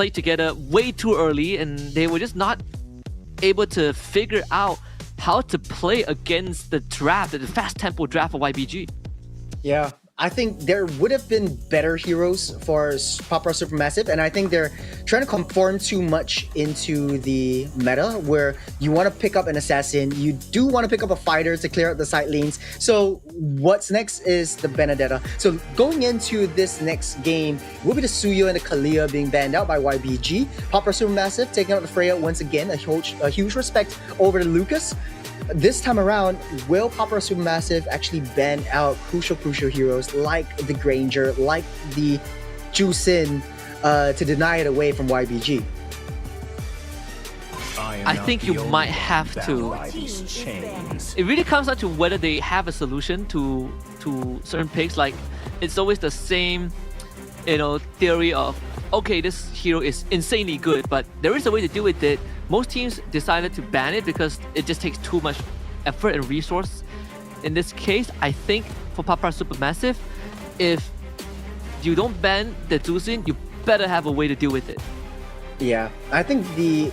played together way too early, and they were just not able to figure out how to play against the draft, the fast tempo draft of YBG. Yeah, I think there would have been better heroes for PAPARA Supermassive, and I think they're trying to conform too much into the meta where you want to pick up an assassin, you do want to pick up a fighter to clear out the side lanes. So what's next is the Benedetta. So going into this next game will be the Suyo and the Kalia being banned out by YBG. PAPARA Supermassive taking out the Freya once again, a huge respect over to Lucas. This time around, will PAPARA Supermassive actually ban out crucial heroes like the Granger, like the Jusin, to deny it away from YBG? I think you might have to. It really comes down to whether they have a solution to certain picks. Like, it's always the same, theory of, okay, this hero is insanely good, but there is a way to deal with it. Most teams decided to ban it because it just takes too much effort and resource. In this case, I think for PAPARA Supermassive, if you don't ban the Jusin, you better have a way to deal with it. Yeah, I think the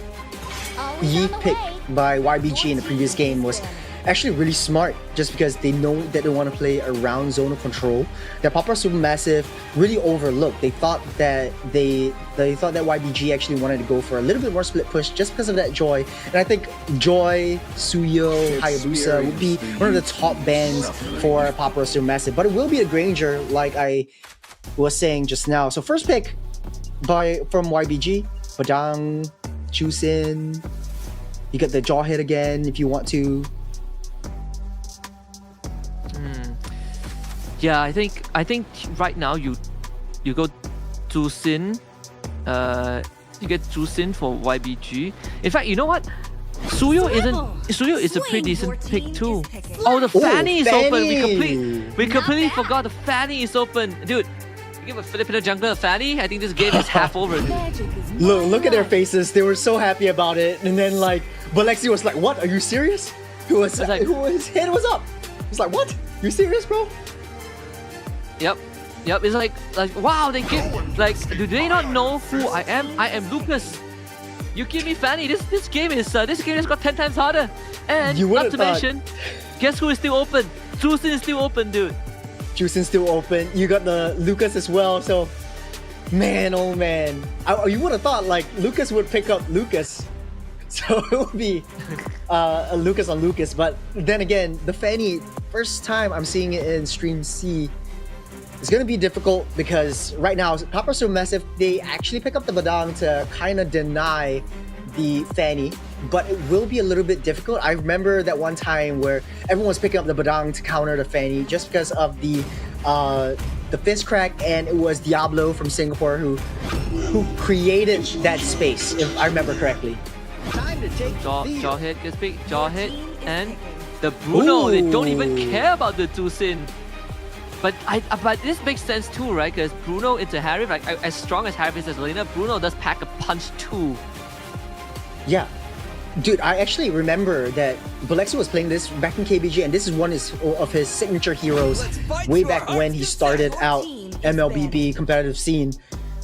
Yi pick by YBG in the previous game was actually really smart, just because they know that they want to play around zone of control that PAPARA Supermassive really overlooked. They thought that YBG actually wanted to go for a little bit more split push just because of that Joy. And I think Joy, Suyo, Hayabusa would be one of the top bans for PAPARA Supermassive, but it will be a Granger, like I was saying just now. So first pick from YBG, Badang, Jusin. You get the jaw hit again if you want to. Yeah, I think right now you go Jusin, you get Jusin for YBG. In fact, you know what? Suyo is a pretty decent pick too. Oh, the Fanny is open. We completely forgot the Fanny is open, dude. You give a Filipino jungler a Fanny, I think this game is half over. Look at their faces. They were so happy about it, and then like Balexi was like, "What? Are you serious?" His head was up. He's like, "What? You serious, bro?" Yep. It's like wow, they give, like, do they not know who I am? I am Lucas. You give me Fanny. This game has got 10 times harder. And not to mention, guess who is still open? Jusin is still open, dude. Jusin's still open. You got the Lucas as well. So, man, oh man, you would have thought like Lucas would pick up Lucas. So it would be a Lucas on Lucas. But then again, the Fanny, first time I'm seeing it in Stream C. It's going to be difficult because right now, PAPARA Supermassive, they actually pick up the Badang to kind of deny the Fanny, but it will be a little bit difficult. I remember that one time where everyone was picking up the Badang to counter the Fanny just because of the fist crack, and it was Diablo from Singapore who created that space, if I remember correctly. Time to take jaw hit, just big jaw hit, and the Bruno. Ooh. They don't even care about the Jusin. But this makes sense too, right? Because Bruno into Harif, like as strong as Harif is as Lena, Bruno does pack a punch too. Yeah. Dude, I actually remember that Balexi was playing this back in KBG, and this is one of his signature heroes way back when he started out MLBB competitive scene.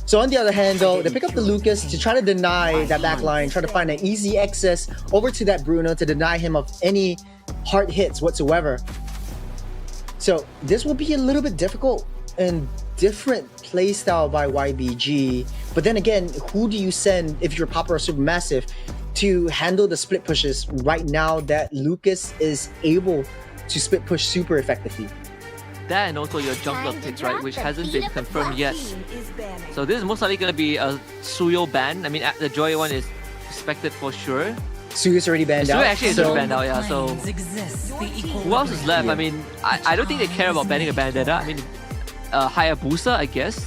So on the other hand though, they pick up the Lucas to try to deny that backline, try to find an easy access over to that Bruno to deny him of any hard hits whatsoever. So this will be a little bit difficult and different playstyle by YBG. But then again, who do you send if you're PAPARA Supermassive to handle the split pushes right now that Lucas is able to split push super effectively? That and also your jungler pick, right, which hasn't been confirmed yet. So this is most likely going to be a Suyo ban. I mean, the Joy one is expected for sure. Suyu's already banned out. Suyo actually is already banned out, yeah. So who else is left? I mean, I don't think they care about banning a Bandetta. I mean, Hayabusa, I guess.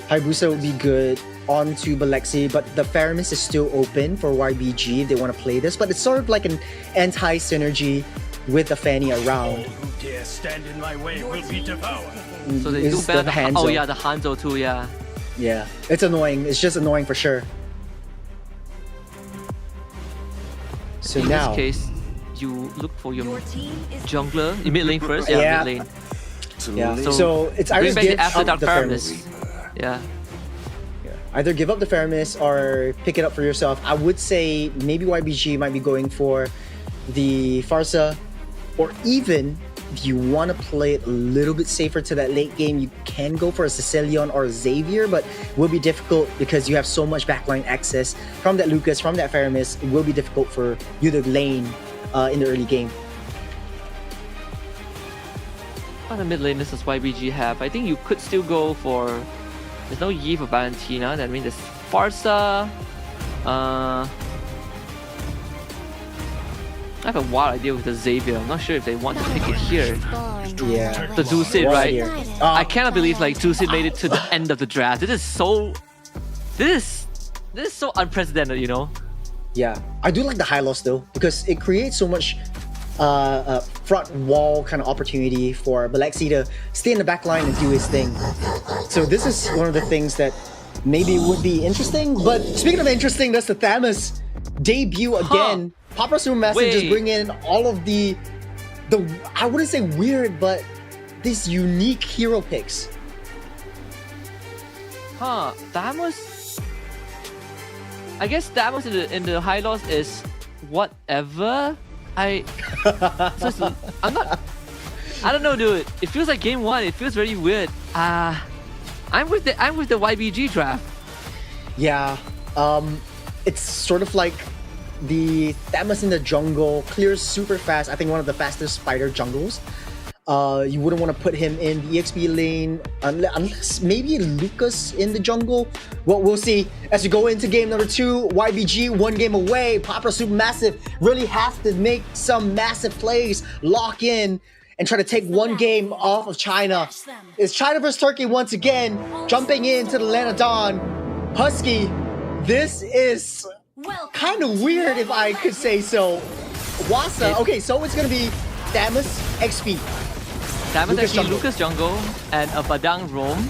Hayabusa would be good onto Balexi, but the Faramis is still open for YBG if they want to play this. But it's sort of like an anti-synergy with the Fanny around. Who dare stand in my way will be devoured. So they do ban the Hanzo. Oh yeah, the Hanzo too, yeah. Yeah, it's annoying. It's just annoying for sure. So in now, this case, you look for your jungler. You mid lane first, yeah, mid lane. Yeah. So it's either after Dark Paramus. Yeah. Either give up the fairness or pick it up for yourself. I would say maybe YBG might be going for the Farsa, or even if you want to play it a little bit safer to that late game, you can go for a Sicilian or a Xavier, but it will be difficult because you have so much backline access from that Lucas, from that Faramis. It will be difficult for you to lane in the early game. On the mid lane, this is YBG have. I think you could still go for. There's no Yi for Valentina. That means there's Farsa. I have a wild idea with the Xavier. I'm not sure if they want to pick it here. Yeah. The Ducid, right? I cannot believe like Ducid made it to the end of the draft. This is so unprecedented, you know? Yeah. I do like the high loss though, because it creates so much front wall kind of opportunity for Balexi to stay in the back line and do his thing. So this is one of the things that maybe would be interesting. But speaking of interesting, that's the Thamus debut again. PAPARA Supermassive just bring in all of the I wouldn't say weird, but these unique hero picks. Thamus. I guess Thamus in the high loss is whatever. I'm not. I don't know, dude. It feels like game one. It feels very weird. I'm with the YBG draft. Yeah. It's sort of like the Thamus in the jungle clears super fast. I think one of the fastest spider jungles. You wouldn't want to put him in the EXP lane unless maybe Lucas in the jungle. Well, we'll see as we go into game number 2. YBG 1 game away. PAPARA Supermassive really have to make some massive plays, lock in, and try to take 1 game off of China. It's China versus Turkey once again, jumping into the land of Dawn. Husky, this is kind of weird if I could say so. Wasa, okay, so it's gonna be Thamus XP. Thamus XP, Lucas jungle, and a Badang roam.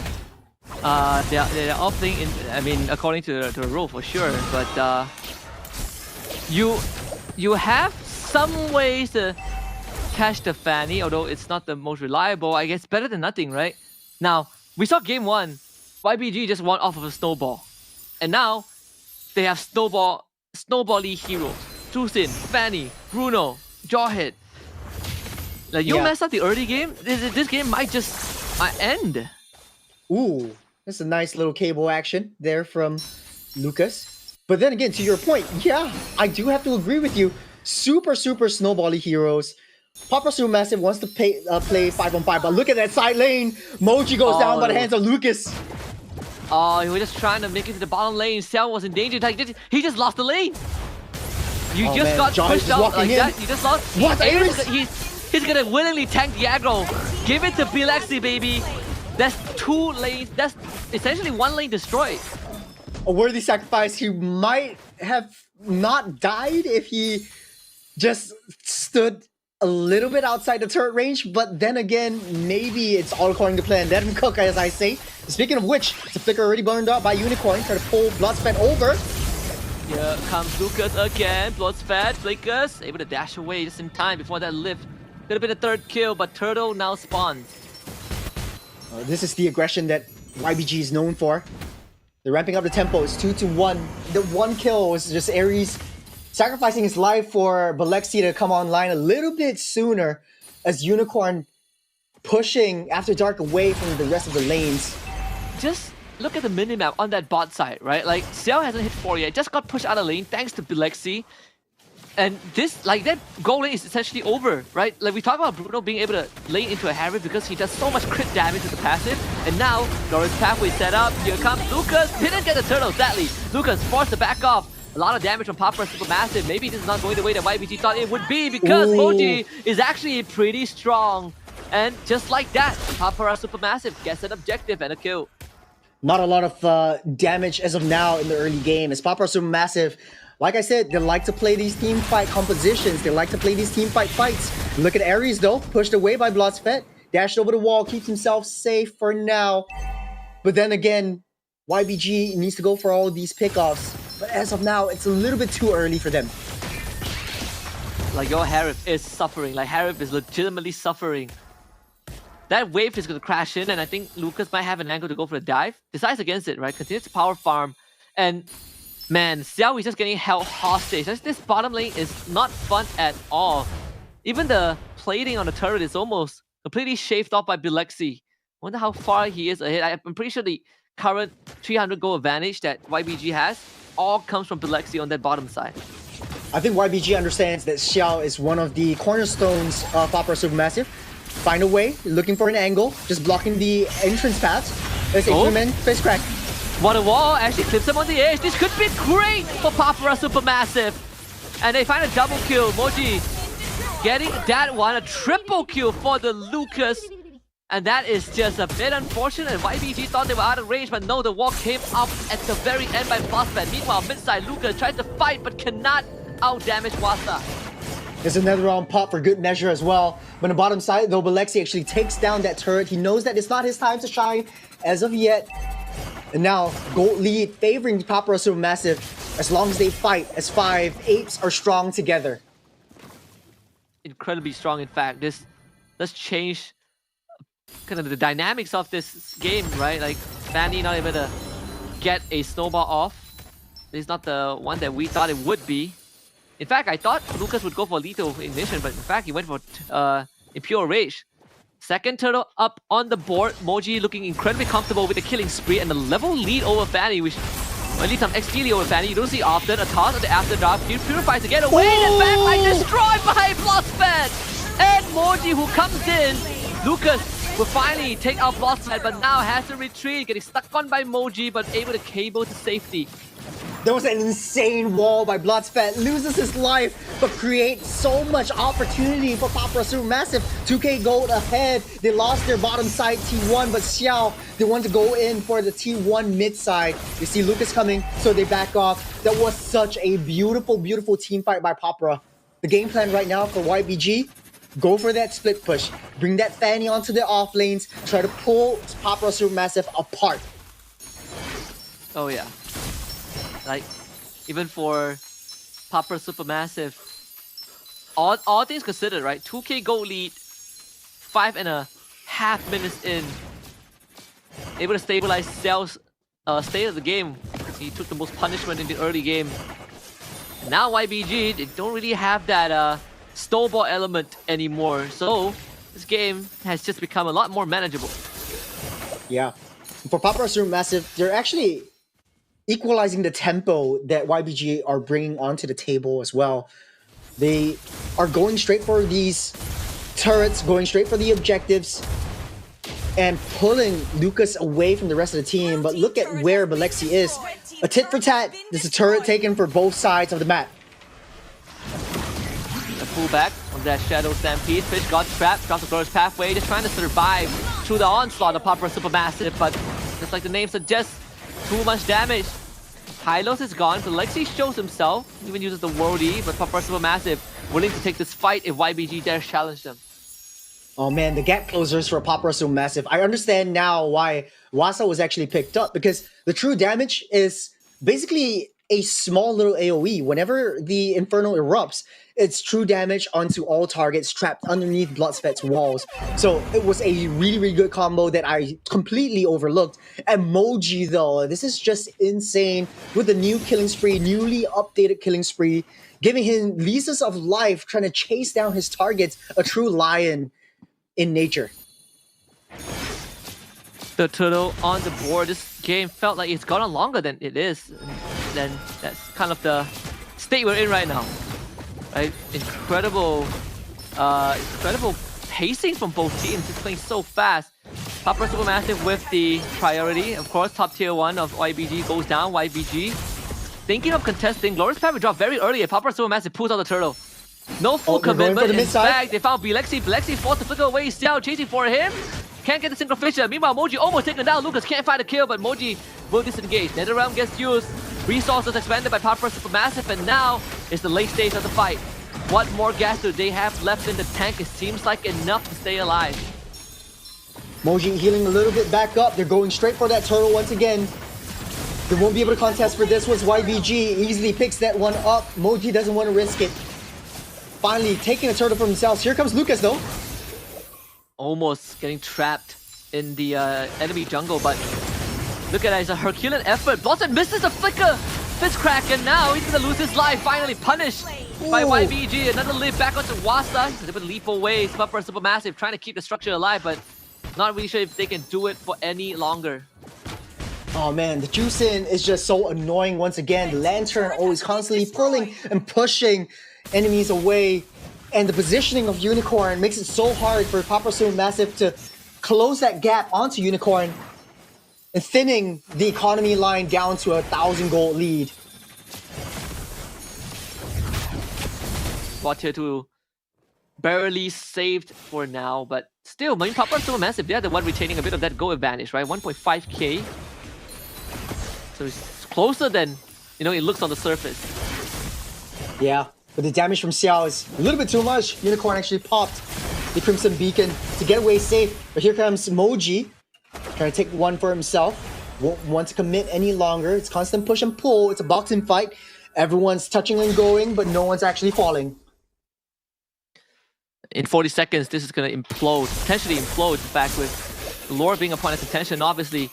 They're all playing in. I mean, according to the role for sure. But you have some ways to catch the Fanny, although it's not the most reliable. I guess better than nothing, right? Now we saw game 1, YBG just won off of a snowball, and now they have snowbally heroes. Tusin, Fanny, Bruno, Jawhead. Like you mess up the early game, this game might end. Ooh, that's a nice little cable action there from Lucas. But then again, to your point, yeah, I do have to agree with you. Super snowbally heroes. PAPARA Supermassive wants to play 5-on-5, but look at that side lane. Moji goes down by the hands of Lucas. Oh, he was just trying to make it to the bottom lane. Cell was in danger. Like, he just lost the lane. You just got pushed out like that. You just lost. What? He's gonna willingly tank the aggro. Give it to Balexi, baby. That's 2 lanes. That's essentially 1 lane destroyed. A worthy sacrifice. He might have not died if he just stood a little bit outside the turret range, but then again, maybe it's all according to plan. Let him cook, as I say. Speaking of which, the flicker already burned out by Unicorn, trying to pull Bloodsped over. Here comes Lucas again. Bloodsped, flickers, able to dash away just in time before that lift. Could have been a 3rd kill, but Turtle now spawns. This is the aggression that YBG is known for. They're ramping up the tempo. It's 2-1. The 1 kill was just Ares sacrificing his life for Balexi to come online a little bit sooner, as Unicorn pushing After Dark away from the rest of the lanes. Just look at the minimap on that bot side, right? Like, Xiao hasn't hit 4 yet, just got pushed out of lane thanks to Balexi. And this, like, that goal lane is essentially over, right? Like, we talk about Bruno being able to lane into a Harry because he does so much crit damage with the passive. And now, Doran's pathway set up. Here comes Lucas. Didn't get the turtle, sadly. Lucas forced to back off. A lot of damage from PAPARA Supermassive. Maybe this is not going the way that YBG thought it would be because Moji is actually pretty strong. And just like that, PAPARA Supermassive gets an objective and a kill. Not a lot of damage as of now in the early game. As PAPARA Supermassive, like I said, they like to play these team fight compositions. They like to play these team fight fights. Look at Ares though, pushed away by Bloodsped. Dashed over the wall, keeps himself safe for now. But then again, YBG needs to go for all these pickoffs. But as of now, it's a little bit too early for them. Like, your Harif is suffering. Like, Harif is legitimately suffering. that wave is going to crash in, and I think Lucas might have an angle to go for a dive. Decides against it, right? Continues to power farm, and man, Xiao is just getting held hostage. This bottom lane is not fun at all. Even the plating on the turret is almost completely shaved off by Bilexi. Wonder how far he is ahead. I'm pretty sure the current 300 goal advantage that YBG has all comes from Bilexi on that bottom side. I think YBG understands that Xiao is one of the cornerstones of PAPARA Supermassive. Find a way, looking for an angle, just blocking the entrance paths. There's a human face crack. What a wall actually clips him on the edge. This could be great for PAPARA Supermassive. And they find a double kill. Moji getting that one, a triple kill for the Lucas. And that is just a bit unfortunate. YBG thought they were out of range, but no, the wall came up at the very end by Bloodspad. Meanwhile, midside Lucas tries to fight, but cannot out-damage Wasa. There's another round pop for good measure as well. But on the bottom side, though, Bilexi actually takes down that turret. He knows that it's not his time to shine as of yet. And now, gold lead favoring PAPARA Supermassive as long as they fight, as 5 apes are strong together. Incredibly strong, in fact. This does change kind of the dynamics of this game, right? Like, Fanny not able to get a snowball off. It's not the one that we thought it would be. In fact, I thought Lucas would go for lethal ignition, but in fact, he went for Impure Rage. Second turtle up on the board. Moji looking incredibly comfortable with the killing spree and the level lead over Fanny, which at least some XP lead over Fanny. You don't see often. A toss on the afterdraft. He purifies to get away. And backline destroyed by Bloodspad. And Moji who comes in. Lucas will finally take out Bloodspad, but now has to retreat. Getting stuck on by Moji, but able to cable to safety. There was an insane wall by Bloodspad, loses his life, but creates so much opportunity for PAPARA Supermassive. 2k gold ahead. They lost their bottom side T1, but Xiao, they want to go in for the T1 mid side. You see Lucas coming, so they back off. That was such a beautiful, beautiful team fight by PAPARA. The game plan right now for YBG, go for that split push. Bring that Fanny onto the off lanes, try to pull PAPARA Supermassive apart. Oh yeah. Like, even for PAPARA Supermassive, all things considered, right? 2k gold lead, 5.5 minutes in, able to stabilize Xiao's state of the game. He took the most punishment in the early game. Now YBG, they don't really have that snowball element anymore, so this game has just become a lot more manageable. Yeah. For PAPARA Supermassive, they're actually equalizing the tempo that YBG are bringing onto the table as well. They are going straight for these turrets, going straight for the objectives, and pulling Lucas away from the rest of the team. But look at where Bilexi is. A tit for tat. There's a turret taken for both sides of the map. A pullback on that Shadow Stampede. Fish got trapped, dropped the closest pathway, just trying to survive through the onslaught of PAPARA Supermassive, but just like the name suggests, too much damage. Hylos is gone. Bilexi shows himself. Even uses the Wordy, but PAPARA Supermassive willing to take this fight if YBG dares challenge them. Oh man, the gap closers for PAPARA Supermassive. I understand now why Wasa was actually picked up, because the true damage is basically a small little AoE. Whenever the Inferno erupts, it's true damage onto all targets trapped underneath Bloodspat's walls. So it was a really, really good combo that I completely overlooked. And Moji though, this is just insane with the new killing spree, newly updated killing spree, giving him leases of life, trying to chase down his targets, a true lion in nature. The turtle on the board. This game felt like it's gone on longer than it is. Then that's kind of the state we're in right now. Right? Incredible pacing from both teams. It's playing so fast. PAPARA Supermassive with the priority. Of course, top tier 1 of YBG goes down. YBG thinking of contesting. Glorious Path drop very early. PAPARA Supermassive pulls out the turtle. No full commitment. In fact, they found Bilexi. Bilexi forced to flicker away. Xiao chasing for him. Can't get the single fisher. Meanwhile, Moji almost taken down. Lucas can't find a kill, but Moji will disengage. NetherRealm gets used. Resources expanded by PAPARA Supermassive, and now it's the late stage of the fight. What more gas do they have left in the tank? It seems like enough to stay alive. Moji healing a little bit back up. They're going straight for that turtle once again. They won't be able to contest for this. Was YBG easily picks that one up. Moji doesn't want to risk it. Finally taking a turtle for themselves. Here comes Lucas though. almost getting trapped in the enemy jungle, but look at that, it's a Herculean effort. Blossom misses the flicker! Fitzcrack, and now he's gonna lose his life, finally punished by YBG. Another leap back onto Wasta. He's able to leap away. Spupper Supermassive trying to keep the structure alive, but not really sure if they can do it for any longer. Oh man, the Juicin is just so annoying once again. The Lantern always constantly pulling and pushing enemies away. And the positioning of Unicorn makes it so hard for PAPARA Supermassive to close that gap onto Unicorn and thinning the economy line down to 1,000 gold lead. Bot tier 2 barely saved for now, but still, I mean, PAPARA Supermassive, they're the one retaining a bit of that goal advantage, right? 1.5k. So it's closer than, you know, it looks on the surface. Yeah, but the damage from Xiao is a little bit too much. Unicorn actually popped the Crimson Beacon to get away safe. But here comes Moji, trying to take one for himself. Won't want to commit any longer. It's constant push and pull. It's a boxing fight. Everyone's touching and going, but no one's actually falling. In 40 seconds, this is going to implode, potentially implode. In fact, with the Lord being a point of contention, obviously,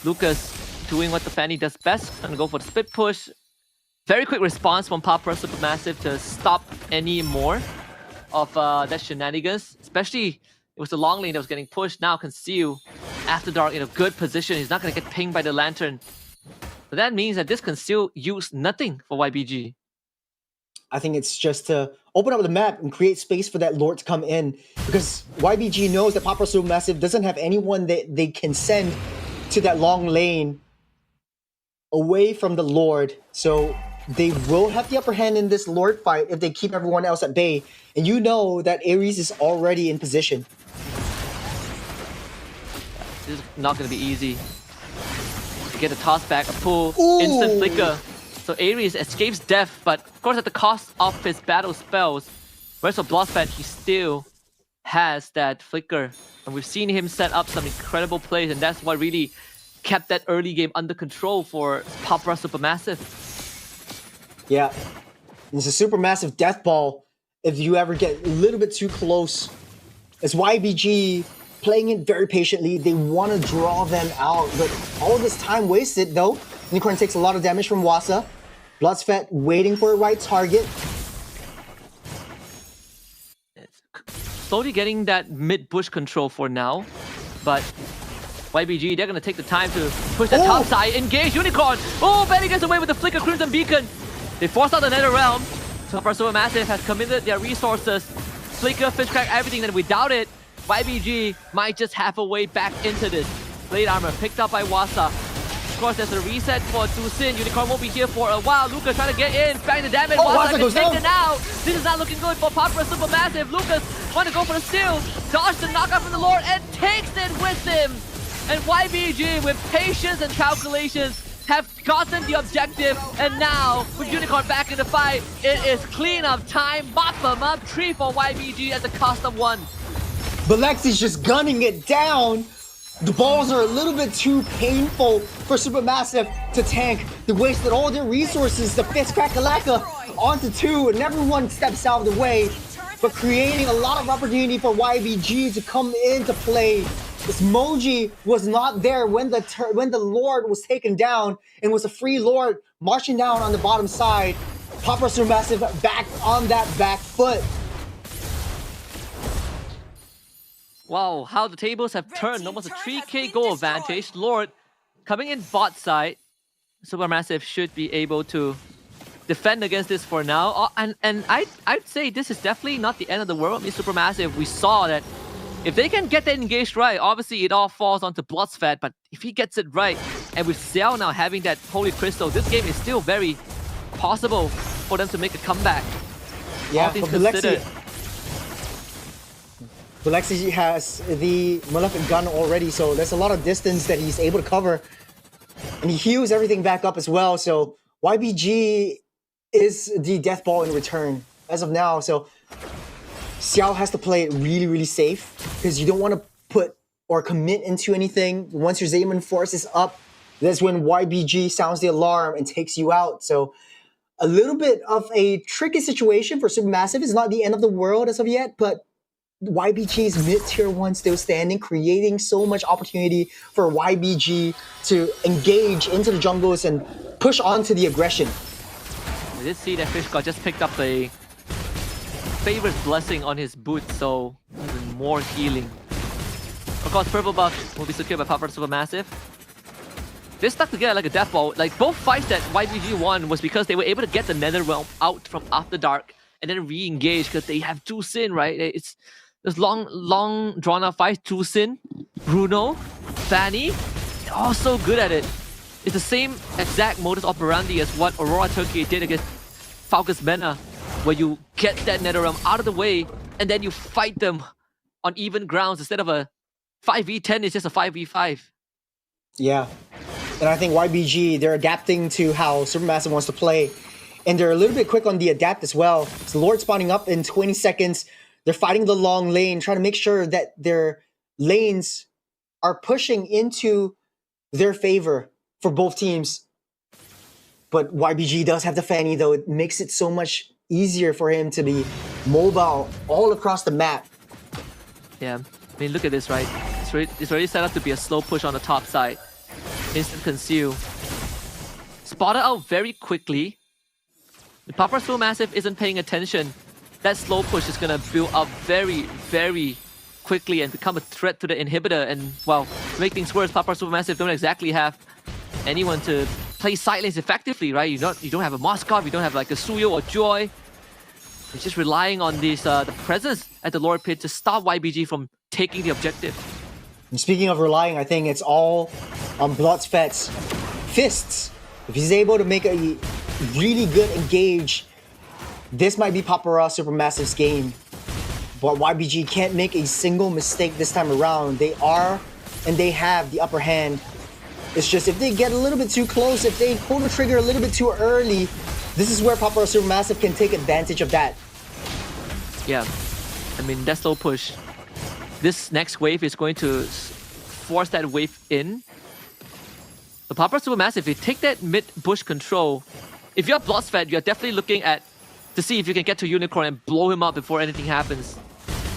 Lucas doing what the Fanny does best, trying to go for the split push. Very quick response from PAPARA Supermassive to stop any more of that shenanigans. Especially, it was the long lane that was getting pushed. Now Conceal, After Dark in a good position. He's not going to get pinged by the Lantern. But that means that this Conceal used nothing for YBG. I think it's just to open up the map and create space for that Lord to come in. Because YBG knows that PAPARA Supermassive doesn't have anyone that they can send to that long lane away from the Lord. So they will have the upper hand in this Lord fight if they keep everyone else at bay. And you know that Ares is already in position. This is not going to be easy. To get a toss back, a pull, Ooh. instant flicker. So Ares escapes death, but of course at the cost of his battle spells. Whereas for Blossfed, he still has that flicker. And we've seen him set up some incredible plays, and that's what really kept that early game under control for PAPARA Supermassive. Yeah. It's a Supermassive death ball if you ever get a little bit too close. It's YBG playing it very patiently. They want to draw them out, but all this time wasted though. Unicorn takes a lot of damage from Wasa. Bloodsfet waiting for a right target. It's slowly getting that mid-bush control for now, but YBG, they're going to take the time to push the top side, engage Unicorn. Oh, Benny gets away with the flicker Crimson Beacon. They force out the Nether Realm. So PAPARA Supermassive has committed their resources. Flicker, Fishcrack, everything, and without it, YBG might just have a way back into this. Blade Armor picked up by Wasa. Of course, there's a reset for Dusin. Unicorn won't be here for a while. Lucas trying to get in, bang the damage. Wasa gets taken out. This is not looking good for PAPARA Supermassive. Lucas want to go for the steal. Dodge the knockout from the Lord and takes it with him. And YBG, with patience and calculations, have gotten the objective. And now, with Unicorn back in the fight, it is cleanup time. Mop them up. 3 for YBG at the cost of 1. But Lexi's just gunning it down. The balls are a little bit too painful for Supermassive to tank. They wasted all their resources. The Fist Crack-a-lacka onto 2, and everyone steps out of the way. But creating a lot of opportunity for YBG to come into play. This Moji was not there when the Lord was taken down, and was a free Lord marching down on the bottom side. PAPARA Supermassive back on that back foot. Wow, how the tables have turned. Almost a 3k goal advantage. Lord coming in bot side. Supermassive should be able to defend against this for now. And I'd say this is definitely not the end of the world. I mean, Supermassive, we saw that if they can get that engaged right, obviously it all falls onto Bloodsfed, but if he gets it right, and with Xiao now having that Holy Crystal, this game is still very possible for them to make a comeback. Yeah, but Alexi has the Malefic gun already, so there's a lot of distance that he's able to cover. And he heals everything back up as well, so YBG is the death ball in return as of now. So Xiao has to play it really, really safe, because you don't want to put or commit into anything. Once your Xayman force is up, that's when YBG sounds the alarm and takes you out. So a little bit of a tricky situation for Supermassive. It's not the end of the world as of yet, but YBG's mid-tier 1 still standing, creating so much opportunity for YBG to engage into the jungles and push on to the aggression. We did see that Fish God just picked up the Favor's Blessing on his boot, so even more healing. Of course, purple buff will be secured by PAPARA Supermassive. They stuck together like a death ball. Like, both fights that YBG won was because they were able to get the Netherrealm out from After Dark and then re-engage because they have Chu Sin, right? It's this long drawn-out fight. Chu Sin, Bruno, Fanny, they're all so good at it. It's the same exact modus operandi as what Aurora Turkey did against Falcus Mena, where you get that Netherrealm out of the way and then you fight them on even grounds instead of a 5v10, it's just a 5v5. Yeah. And I think YBG, they're adapting to how Supermassive wants to play. And they're a little bit quick on the adapt as well. So Lord spawning up in 20 seconds. They're fighting the long lane, trying to make sure that their lanes are pushing into their favor for both teams. But YBG does have the Fanny, though. It makes it so much easier for him to be mobile all across the map. Yeah, I mean, look at this, right? It's already set up to be a slow push on the top side. Instant conceal. Spotted out very quickly. If PAPARA Supermassive isn't paying attention, that slow push is going to build up very, very quickly and become a threat to the inhibitor. And, well, to make things worse, PAPARA Supermassive don't exactly have anyone to play side lanes effectively, right? You don't have a Moskov, you don't have like a Suyo or Joy. You're just relying on this the presence at the lower pit to stop YBG from taking the objective. And speaking of relying, I think it's all on Bloodspet's fists. If he's able to make a really good engage, this might be PAPARA Supermassive's game. But YBG can't make a single mistake this time around. They are and they have the upper hand. It's just if they get a little bit too close, if they pull the trigger a little bit too early, this is where PAPARA Supermassive can take advantage of that. Yeah, I mean, that slow push. This next wave is going to force that wave in. The PAPARA Supermassive, if you take that mid-bush control, if you're Bloodspet, you're definitely looking at to see if you can get to Unicorn and blow him up before anything happens.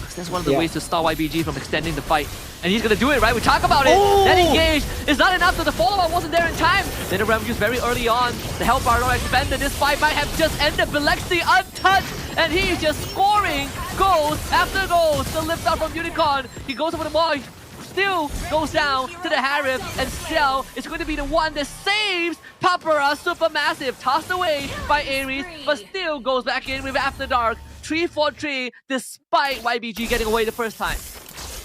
Because that's one of the ways to stop YBG from extending the fight. And he's gonna do it, right? We talk about it. Oh! That engage is not enough, so the follow-up wasn't there in time. Then the Ram used very early on. The Hellfire not expanded. This fight might have just ended. Bilexi untouched, and he's just scoring goals after goals. The lift out from Unicorn. He goes over the ball. He still goes down to the Harif, and Cell is going to be the one that saves PAPARA Supermassive. Tossed away by Ares, but still goes back in with After Dark. 3-4-3, despite YBG getting away the first time.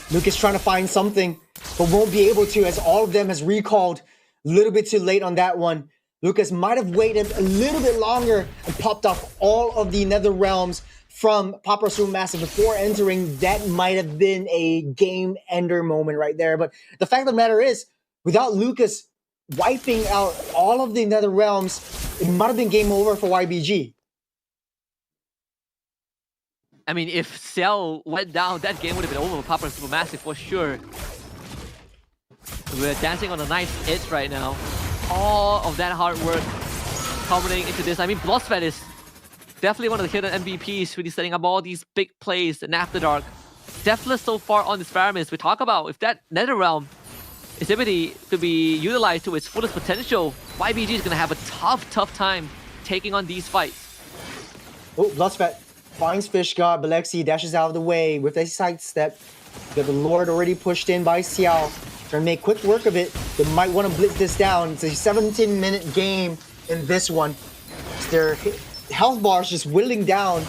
Lucas trying to find something, but won't be able to as all of them has recalled. A little bit too late on that one. Lucas might have waited a little bit longer and popped off all of the Nether Realms from PAPARA Supermassive before entering. That might have been a game ender moment right there. But the fact of the matter is, without Lucas wiping out all of the Nether Realms, it might have been game over for YBG. I mean, if Cell went down, that game would have been over for PAPARA Supermassive for sure. We're dancing on a nice edge right now. All of that hard work culminating into this. I mean, Bloodspet is definitely one of the hidden MVPs, really setting up all these big plays in After Dark. Deathless so far on this Pyramis. We talk about if that Netherrealm is able to be utilized to its fullest potential, YBG is going to have a tough time taking on these fights. Oh, Bloodspet finds Fish God. Bilexi dashes out of the way with a sidestep. Got the Lord already pushed in by Xiao. Trying to make quick work of it. They might want to blitz this down. It's a 17-minute game in this one. Their health bars just whittling down.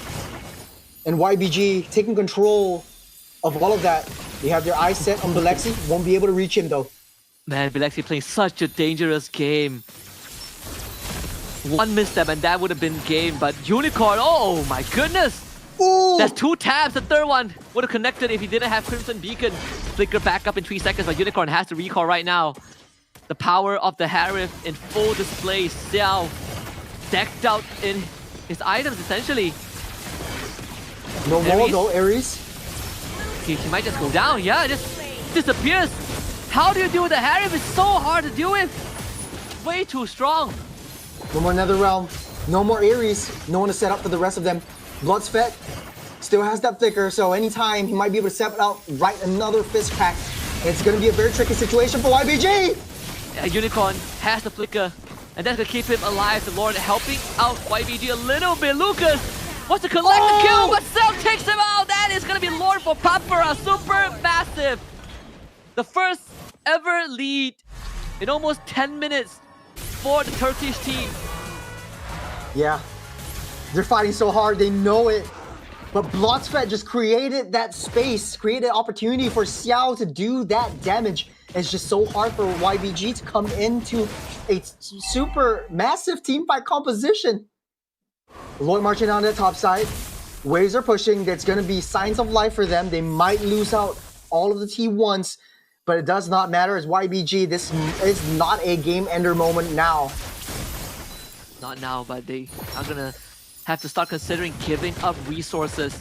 And YBG taking control of all of that. They have their eyes set on Bilexi. Won't be able to reach him though. Man, Bilexi playing such a dangerous game. One misstep and that would have been game, but Unicorn, oh my goodness! Ooh. That's 2 tabs, the third one would have connected if he didn't have Crimson Beacon. Flicker back up in 3 seconds, but Unicorn has to recall right now. The power of the Harif in full display. Xiao decked out in his items essentially. No more though, Ares. He might just go down, yeah, it just disappears. How do you deal with the Harif? It's so hard to deal with. Way too strong. No more Netherrealm. No more Ares. No one to set up for the rest of them. Bloodspet still has that flicker, so anytime he might be able to step out, right another fist crack. It's gonna be a very tricky situation for YBG. Yeah, Unicorn has the flicker, and that's gonna keep him alive. The Lord helping out YBG a little bit. Lucas wants to collect the kill, but Cell takes him out. That is gonna be Lord for PAPARA. Supermassive. The first ever lead in almost 10 minutes for the Turkish team. Yeah, they're fighting so hard, they know it. But Blotsfed just created that space, created opportunity for Xiao to do that damage. It's just so hard for YBG to come into a super massive team fight composition. Lloyd marching down the top side. Waves are pushing. There's going to be signs of life for them. They might lose out all of the T1s, but it does not matter as YBG. This is not a game ender moment now. Not now, but they are gonna have to start considering giving up resources.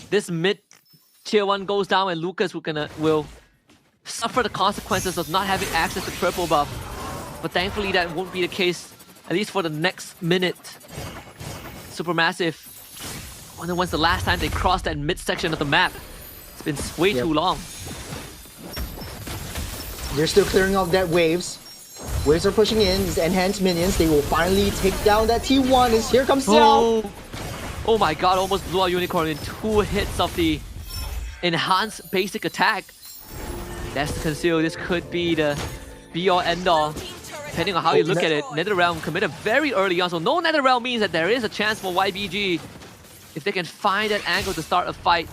This mid tier 1 goes down and Lucas will suffer the consequences of not having access to purple buff. But thankfully that won't be the case, at least for the next minute. Supermassive, I wonder when's the last time they crossed that mid section of the map. It's been way too long. They're still clearing off that waves. Waves are pushing in, these enhanced minions. They will finally take down that T1 as here comes Xiao. Oh my god, almost blew out Unicorn in 2 hits of the enhanced basic attack. That's the conceal. This could be the be-all end-all. Depending on how you look at it, NetherRealm committed very early on, so no NetherRealm means that there is a chance for YBG if they can find that angle to start a fight.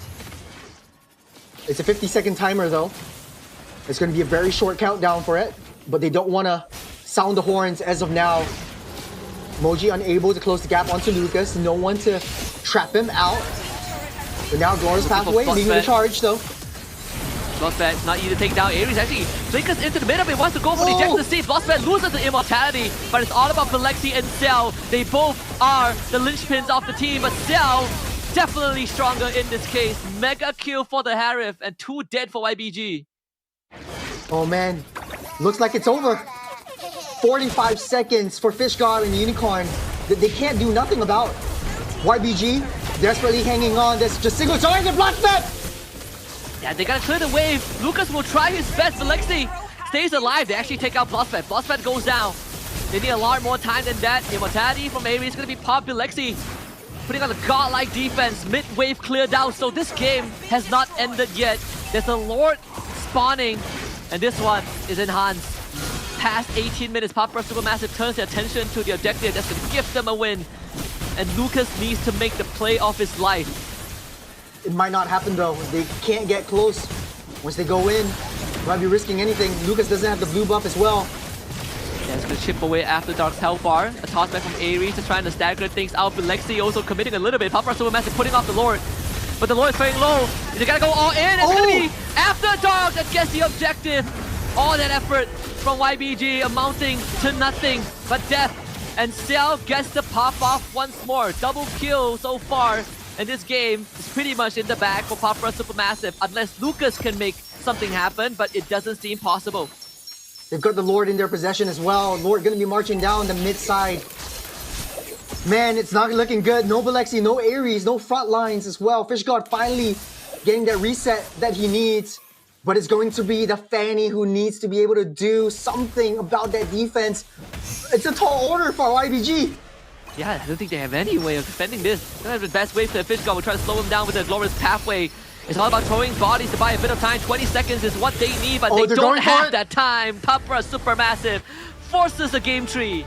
It's a 50-second timer though. It's going to be a very short countdown for it, but they don't want to sound the horns as of now. Moji unable to close the gap onto Lucas. No one to trap him out. But now Glorious Pathway leading the charge though. Blotsfed not easy to take down. Ares actually flickers into the middle, but wants to go for the eject to save. Blotsfed loses the immortality, but it's all about Pelexi and Cell. They both are the linchpins of the team, but Cell definitely stronger in this case. Mega kill for the Harif and 2 dead for YBG. Oh man, looks like it's over. 45 seconds for Fish God and Unicorn that they can't do nothing about. YBG desperately hanging on. There's just single target Blotsfed. Yeah, they gotta clear the wave. Lucas will try his best. Pelexi stays alive. They actually take out Blotsfed. Blotsfed goes down. They need a lot more time than that. Immortality from Ares is gonna be popped. Pelexi putting on a godlike defense. Mid-wave cleared out, so this game has not ended yet. There's a Lord spawning, and this one is enhanced. Past 18 minutes, PAPARA Supermassive turns their attention to the objective that's gonna give them a win. And Lucas needs to make the play of his life. It might not happen though. They can't get close. Once they go in, might be risking anything. Lucas doesn't have the blue buff as well. Yeah, it's gonna chip away after Dark's Hellfire. A toss back from Ares to trying to stagger things out. Pelexi also committing a little bit. PAPARA Supermassive putting off the Lord. But the Lord is very low. They gotta go all in. It's gonna be after Dark that gets the objective. All that effort from YBG amounting to nothing but death. And Cell gets the pop off once more. Double kill so far. And this game is pretty much in the bag for PAPARA Supermassive, unless Lucas can make something happen, but it doesn't seem possible. They've got the Lord in their possession as well. Lord gonna be marching down the mid side. Man, it's not looking good. No Pelexi, no Ares, no front lines as well. Fish God finally getting that reset that he needs. But it's going to be the Fanny who needs to be able to do something about that defense. It's a tall order for YBG. Yeah, I don't think they have any way of defending this. They don't have the best way for the Fish God. We'll try to slow him down with the Glorious Pathway. It's all about throwing bodies to buy a bit of time. 20 seconds is what they need, but they don't have that time. PAPARA Supermassive forces the game tree.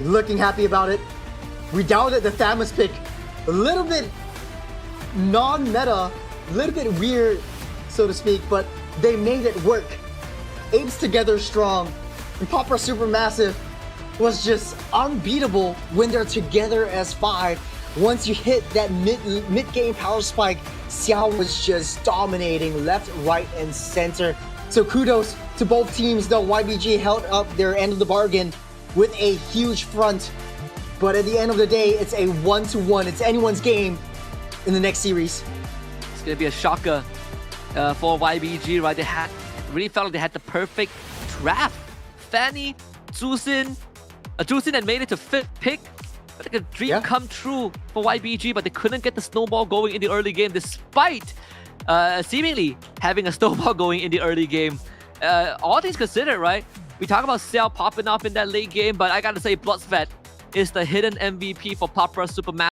Looking happy about it. We doubted the Thamus pick. A little bit non-meta, a little bit weird, so to speak, but they made it work. Apes together strong. And PAPARA Supermassive was just unbeatable when they're together as 5. Once you hit that mid-game power spike, Xiao was just dominating left, right, and center. So kudos to both teams though. YBG held up their end of the bargain with a huge front. But at the end of the day, it's a 1-1. It's anyone's game in the next series. It's gonna be a shocker for YBG, right? They really felt like they had the perfect draft. Fanny, Zhuxin had made it to 5th pick. like a dream come true for YBG, but they couldn't get the snowball going in the early game despite seemingly having a snowball going in the early game. All things considered, right? We talk about Cell popping up in that late game, but I gotta say, Bloodsvet is the hidden MVP for PAPARA Supermassive.